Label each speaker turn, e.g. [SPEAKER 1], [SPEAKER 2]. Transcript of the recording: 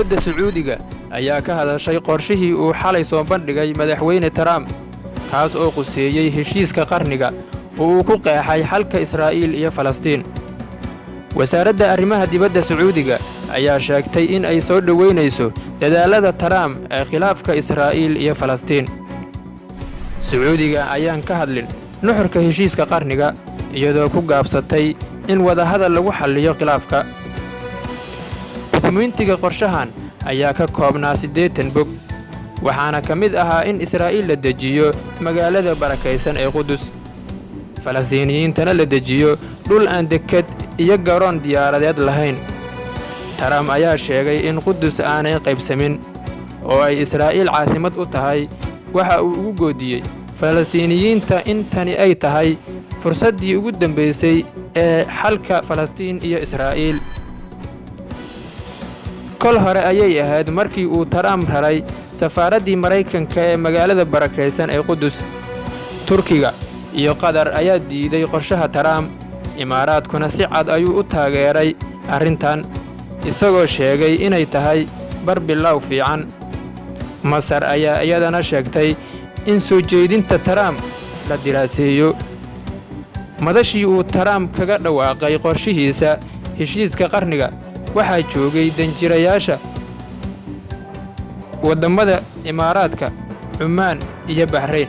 [SPEAKER 1] dowladda Sacuudiga ayaa ka hadashay qorshihii uu xalay soo bandhigay madaxweyne Trump kaas oo quseeyay heshiiska qarniga oo uu ku qeexay xalka Israa'iil iyo Falastiin. wasaaradda arrimaha dibadda Sacuudiga ayaa sheegtay in ay soo dhaweynayso dadaalada Trump ee khilaafka Israa'iil iyo Falastiin. Sacuudiga ayaan ka hadlin nuxurka heshiiska qarniga iyadoo ku gaabsatay in wadahadal lagu xalliyo khilaafka. dukumentiga qorshahan ayaa ka koobnaa 80 bog waxaana ka mid ahaa in Israa'iil la dejiyo magaalada barakaysan ee Qudus, Falastiiniyiintana la dejiyo dhul aan deked iyo garoon diyaaradeed lahayn. Trump ayaa sheegay in Qudus aanay qaybsamin oo ay Israa'iil caasimad u tahay. waxa uu ugu goodiyey Falastiiniyiinta in tani ay tahay fursaddii ugu dambaysay ee xalka Falastiin iyo Israa'iil. kol hore ayay ahayd markii uu Trump raray safaaraddii Maraykanka ee magaalada barakaysan ee Qudus. Turkiga iyo Qatar ayaa diiday qorshaha Trump. Imaaraadkuna si cad ayuu u taageeray arrintan isagoo sheegay inay tahay barbilow fiican. Masar ayaa iyadana sheegtay in soo jeedinta Trump la diraaseeyo. madashii uu Trump kaga dhawaaqay qorshihiisa heshiiska qarniga waxaa joogay danjirayaasha wadamada Imaaraadka, Cumaan iyo Bahrayn.